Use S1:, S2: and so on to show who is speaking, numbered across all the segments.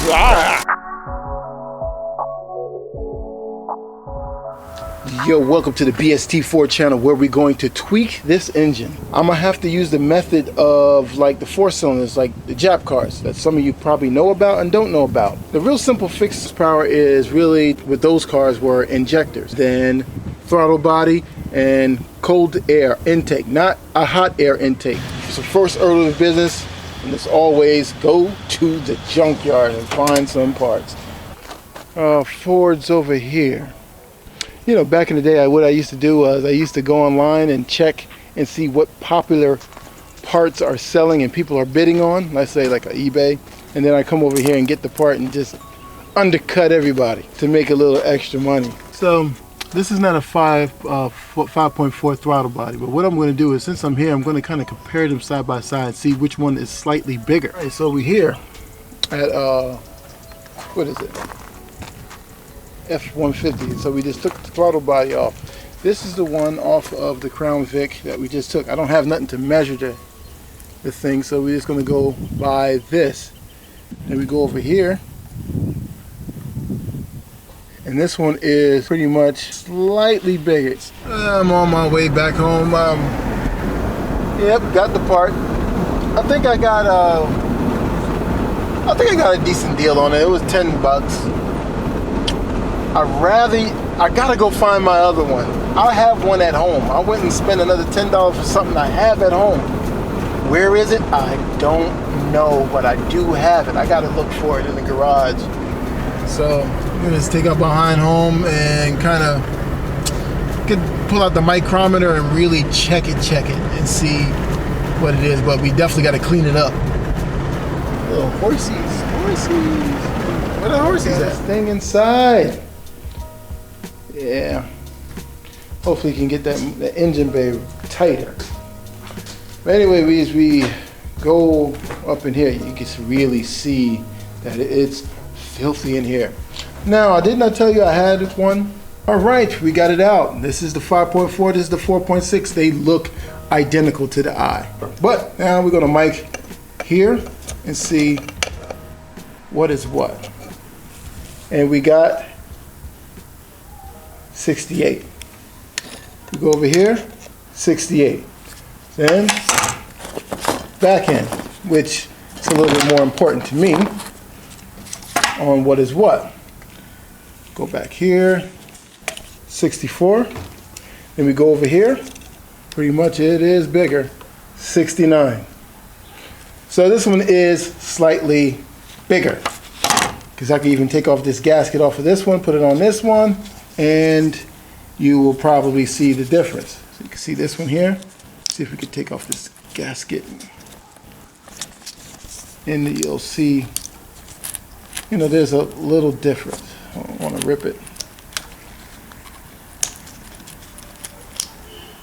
S1: Yo, welcome to the BST4 channel where we're going to tweak this engine. I'm gonna have to use the method of like the 4-cylinders, like the Jap cars that some of you probably know about and don't know about. The real simple fix to power is really with those cars were injectors, then throttle body and cold air intake, not a hot air intake. So first order of business, and as always, go to the junkyard and find some parts. Ford's over here. You know, back in the day, what I used to do was I used to go online and check and see what popular parts are selling and people are bidding on, let's say like eBay, and then I come over here and get the part and just undercut everybody to make a little extra money. So this is not a 5.4 throttle body, but what I'm going to do is, since I'm here, I'm going to kind of compare them side by side and see which one is slightly bigger. All right, so we're here at what is it? F-150. So we just took the throttle body off. This is the one off of the Crown Vic that we just took. I don't have nothing to measure the thing, so we're just going to go by this. Then we go over here, and this one is pretty much slightly bigger. I'm on my way back home. Yep, got the part. I think I got a decent deal on it. It was $10. I gotta go find my other one. I have one at home. I went and spent another $10 for something I have at home. Where is it? I don't know, but I do have it. I gotta look for it in the garage. So I'm gonna just take up behind home and kind of pull out the micrometer and really check it and see what it is. But we definitely gotta clean it up. Little horsies. Where the horsies at? Thing inside. Yeah, hopefully you can get the engine bay tighter. But anyway, as we go up in here, you can really see that it's filthy in here. Now, I did not tell you I had one. All right, we got it out. This is the 5.4, this is the 4.6. They look identical to the eye. But now we're gonna mic here and see what is what. And we got 68. We go over here, 68. Then back end, which is a little bit more important to me on what is what. Go back here, 64. Then we go over here, pretty much it is bigger, 69. So this one is slightly bigger, because I can even take off this gasket off of this one, put it on this one, and you will probably see the difference. So you can see this one here. See if we can take off this gasket, and you'll see, you know, there's a little difference. I don't want to rip it.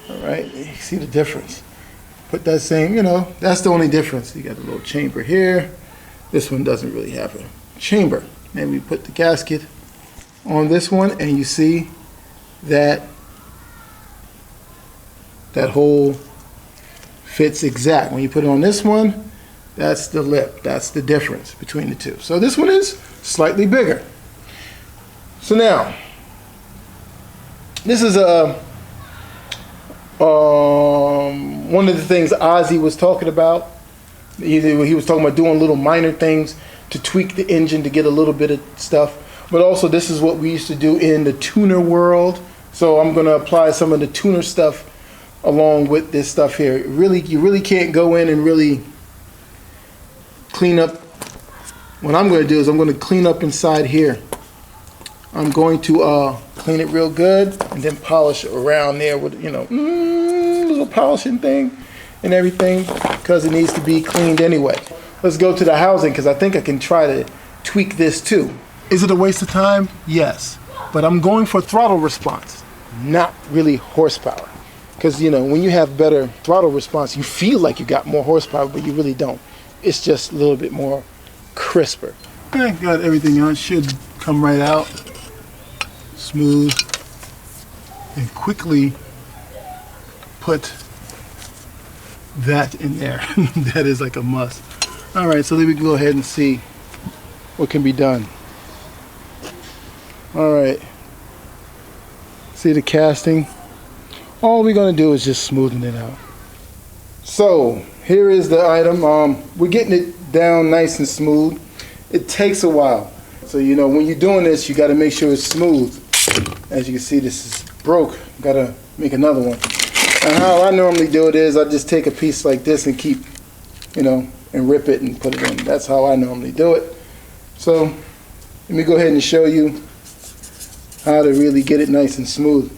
S1: All right, you see the difference. Put that same, you know, that's the only difference. You got a little chamber here. This one doesn't really have a chamber. Then we put the gasket on this one, and you see that hole fits exact. When you put it on this one, that's the lip. That's the difference between the two. So this one is slightly bigger. So now, this is one of the things Ozzy was talking about. He was talking about doing little minor things to tweak the engine to get a little bit of stuff. But also, this is what we used to do in the tuner world. So I'm going to apply some of the tuner stuff along with this stuff here. You really can't go in and really clean up. What I'm going to do is I'm going to clean up inside here. I'm going to clean it real good and then polish around there with, you know, little polishing thing and everything, because it needs to be cleaned anyway. Let's go to the housing, because I think I can try to tweak this too. Is it a waste of time? Yes. But I'm going for throttle response, not really horsepower. Because, you know, when you have better throttle response, you feel like you got more horsepower, but you really don't. It's just a little bit more crisper. I got everything on. Should come right out. Smooth. And quickly put that in there. That is like a must. All right, so then we can go ahead and see what can be done. All right. See the casting? All we're gonna do is just smoothen it out. So here is the item. We're getting it down nice and smooth. It takes a while. So you know, when you're doing this, you gotta make sure it's smooth. As you can see, this is broke. Gotta make another one. And how I normally do it is I just take a piece like this and keep, you know, and rip it and put it in. That's how I normally do it. So let me go ahead and show you how to really get it nice and smooth.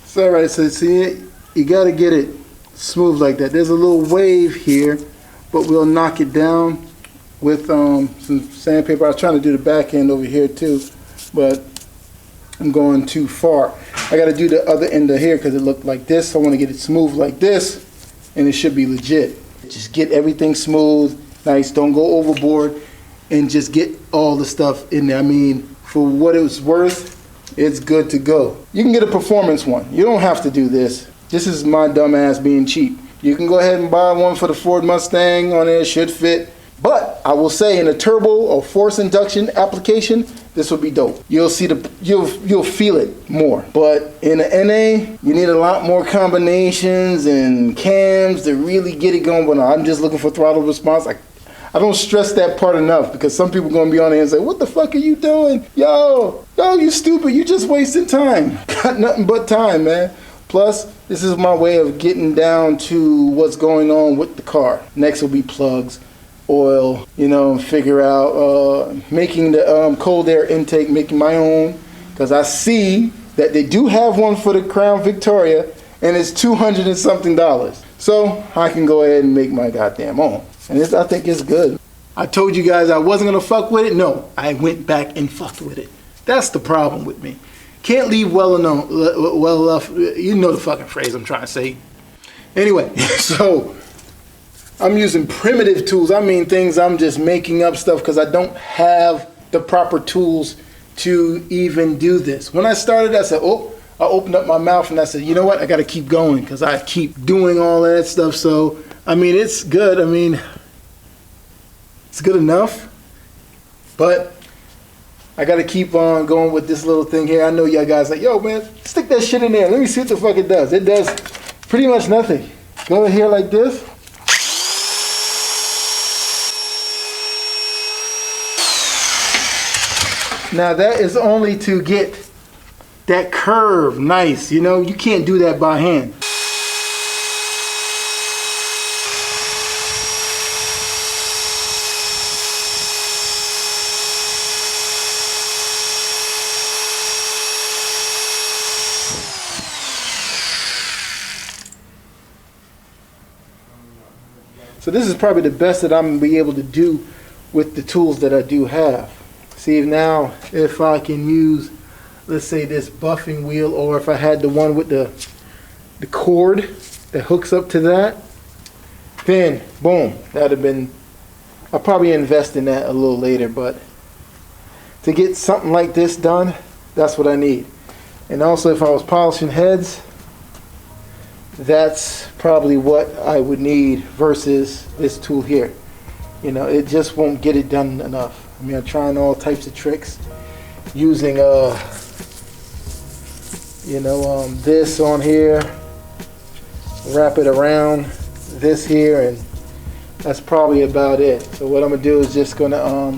S1: So, alright, so see it, you gotta get it smooth like that. There's a little wave here, but we'll knock it down with some sandpaper. I was trying to do the back end over here too, but I'm going too far. I gotta do the other end of here because it looked like this. I want to get it smooth like this, and it should be legit. Just get everything smooth, nice, don't go overboard, and just get all the stuff in there. I mean, for what it was worth, it's good to go. You can get a performance one. You don't have to do this. This is my dumb ass being cheap. You can go ahead and buy one for the Ford Mustang on there. It should fit. But I will say in a turbo or force induction application, this will be dope. You'll see you'll feel it more. But in an NA, you need a lot more combinations and cams to really get it going. But no, I'm just looking for throttle response. I don't stress that part enough because some people are going to be on there and say, what the fuck are you doing? Yo, you stupid. You just wasting time. Got nothing but time, man. Plus, this is my way of getting down to what's going on with the car. Next will be plugs, oil, you know, figure out making the cold air intake, making my own. Because I see that they do have one for the Crown Victoria and it's $200 and something. So I can go ahead and make my goddamn own. And I think it's good. I told you guys I wasn't going to fuck with it. No, I went back and fucked with it. That's the problem with me. Can't leave well enough. You know the fucking phrase I'm trying to say. Anyway, so I'm using primitive tools. I mean things I'm just making up stuff because I don't have the proper tools to even do this. When I started, I said, oh, I opened up my mouth and I said, you know what? I got to keep going because I keep doing all that stuff. So, I mean, it's good. I mean, it's good enough, but I got to keep on going with this little thing here. I know y'all guys like, yo, man, stick that shit in there. Let me see what the fuck it does. It does pretty much nothing. Go in here like this. Now that is only to get that curve nice. You know, you can't do that by hand. So this is probably the best that I'm going to be able to do with the tools that I do have. See now if I can use, let's say, this buffing wheel, or if I had the one with the cord that hooks up to that, then boom, that would have been, I'll probably invest in that a little later, but to get something like this done, that's what I need. And also if I was polishing heads, that's probably what I would need versus this tool here. You know, it just won't get it done enough. I mean, I'm trying all types of tricks using, this on here, wrap it around this here, and that's probably about it. So what I'm gonna do is just gonna,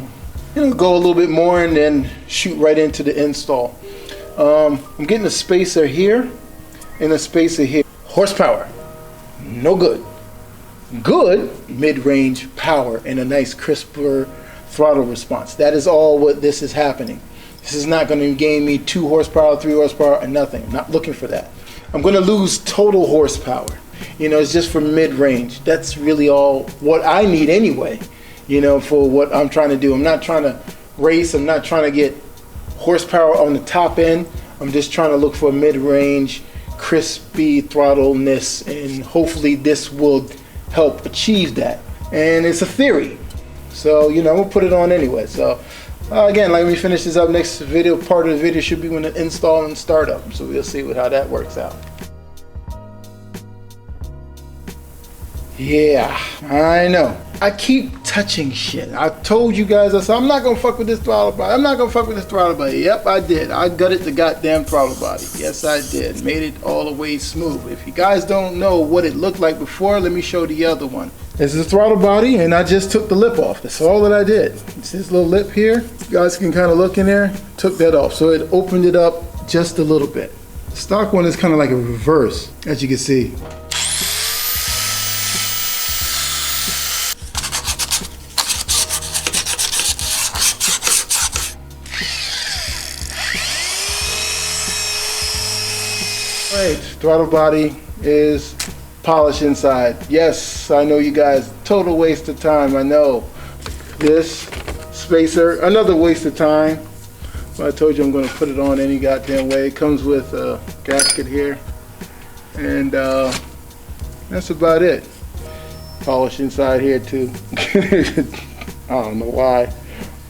S1: go a little bit more and then shoot right into the install. I'm getting a spacer here and a spacer here. Horsepower, no good. Good mid-range power and a nice crisper throttle response. That is all what this is happening. This is not going to gain me 2 horsepower, 3 horsepower, or nothing. I'm not looking for that. I'm going to lose total horsepower. You know, it's just for mid-range. That's really all what I need anyway, you know, for what I'm trying to do. I'm not trying to race. I'm not trying to get horsepower on the top end. I'm just trying to look for mid-range, crispy throttleness, and hopefully this will help achieve that. And it's a theory, so you know, I'm gonna put it on anyway. So again, let me finish this up. Next video, part of the video should be when the install and startup, so we'll see how that works out. Yeah, I know. I keep touching shit. I told you guys, I said, I'm not gonna fuck with this throttle body. I'm not gonna fuck with this throttle body. Yep, I did. I gutted the goddamn throttle body. Yes, I did. Made it all the way smooth. If you guys don't know what it looked like before, let me show the other one. This is the throttle body, and I just took the lip off. That's all that I did. It's this little lip here. You guys can kind of look in there. Took that off. So it opened it up just a little bit. The stock one is kind of like a reverse, as you can see. Right, throttle body is polished inside. Yes, I know you guys, total waste of time, I know. This spacer, another waste of time. But I told you I'm going to put it on any goddamn way. It comes with a gasket here. And that's about it. Polish inside here too. I don't know why.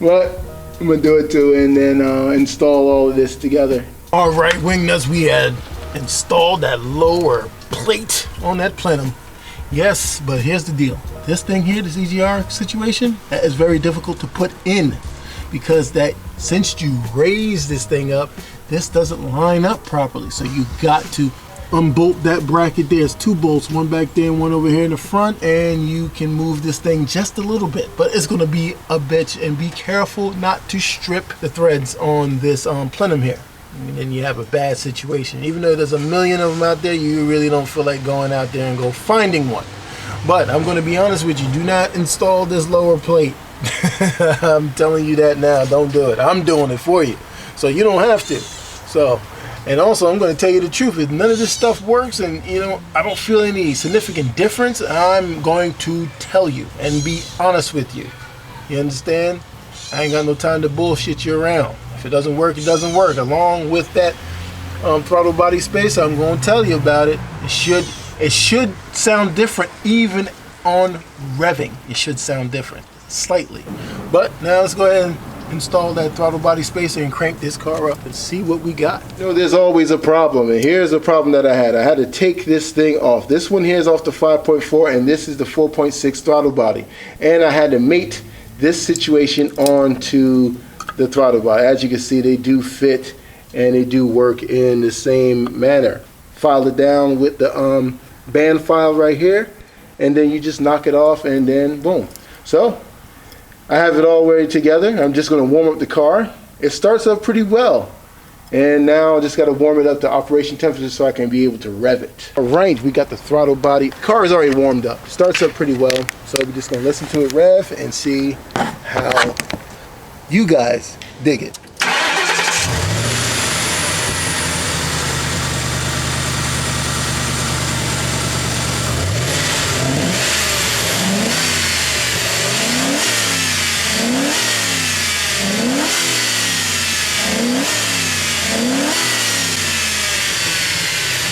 S1: But I'm going to do it too, and then install all of this together. All right, wing nuts, we had installed that lower plate on that plenum. Yes, but here's the deal. This thing here, this EGR situation, that is very difficult to put in, because that since you raise this thing up, this doesn't line up properly. So you got to unbolt that bracket. There's two bolts, one back there and one over here in the front, and you can move this thing just a little bit, but it's going to be a bitch. And be careful not to strip the threads on this plenum here. And then you have a bad situation. Even though there's a million of them out there, you really don't feel like going out there and go finding one. But I'm going to be honest with you, do not install this lower plate. I'm telling you that now, don't do it. I'm doing it for you, so you don't have to. So, and also I'm going to tell you the truth, if none of this stuff works and you know I don't feel any significant difference, I'm going to tell you and be honest with you. You understand? I ain't got no time to bullshit you around. If it doesn't work, it doesn't work. Along with that throttle body spacer, I'm going to tell you about it. It should sound different even on revving. It should sound different, slightly. But now let's go ahead and install that throttle body spacer and crank this car up and see what we got. You know, there's always a problem, and here's a problem that I had. I had to take this thing off. This one here is off the 5.4, and this is the 4.6 throttle body. And I had to mate this situation onto the throttle body. As you can see, they do fit and they do work in the same manner. File it down with the band file right here, and then you just knock it off, and then boom. So I have it all ready together. I'm just going to warm up the car. It starts up pretty well, and now I just got to warm it up to operation temperature so I can be able to rev it. All right, we got the throttle body. The car is already warmed up. Starts up pretty well, so we're just going to listen to it rev and see how you guys dig it.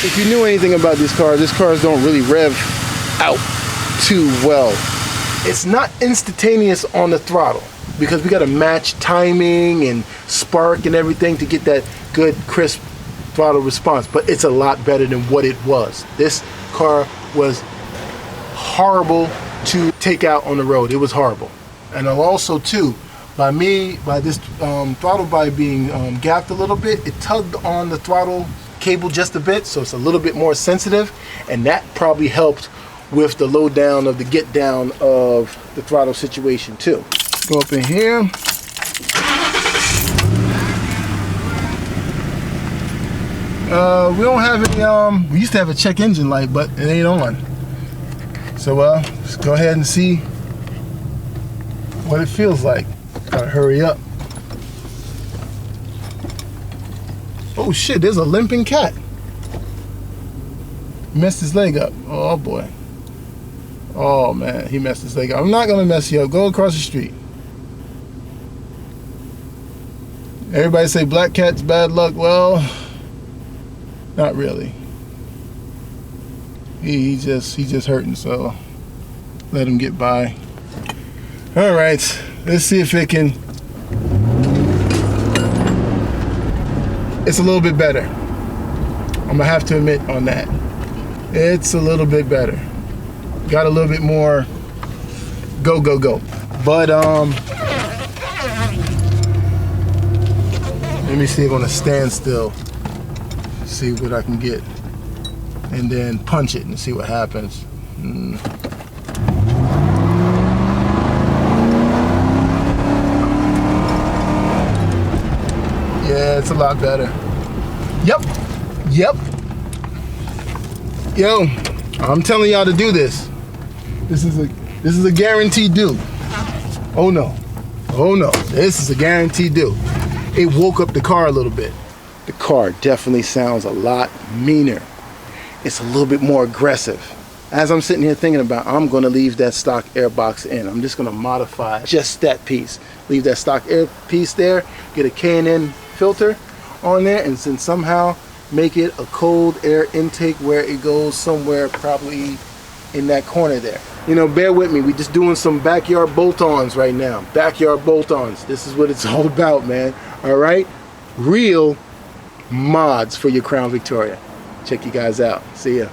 S1: If you knew anything about these cars don't really rev out too well. It's not instantaneous on the throttle, because we got to match timing and spark and everything to get that good crisp throttle response, but it's a lot better than what it was. This car was horrible to take out on the road. It was horrible. And also too, by this throttle body being gapped a little bit, it tugged on the throttle cable just a bit, so it's a little bit more sensitive, and that probably helped with the low down of the get down of the throttle situation too. Go up in here. We don't have any, we used to have a check engine light, but it ain't on. So let's go ahead and see what it feels like. Gotta hurry up. Oh shit, there's a limping cat. Messed his leg up. Oh boy. Oh man, he messed his leg up. I'm not gonna mess you up. Go across the street. Everybody say black cat's bad luck. Well, not really. He's just hurting, so let him get by. All right, let's see if it can. It's a little bit better. I'm gonna have to admit on that. It's a little bit better. Got a little bit more go. But let me see if on a standstill, see what I can get, and then punch it and see what happens. Yeah, it's a lot better. Yep. Yo, I'm telling y'all to do this. This is a guaranteed do. Oh no, this is a guaranteed do. It woke up the car a little bit. The car definitely sounds a lot meaner. It's a little bit more aggressive. As I'm sitting here thinking about, I'm gonna leave that stock air box in. I'm just gonna modify just that piece. Leave that stock air piece there, get a K&N filter on there, and then somehow make it a cold air intake where it goes somewhere probably in that corner there. You know, bear with me, we just doing some backyard bolt-ons right now. Backyard bolt-ons, this is what it's all about, man. All right, real mods for your Crown Victoria. Check you guys out. See ya.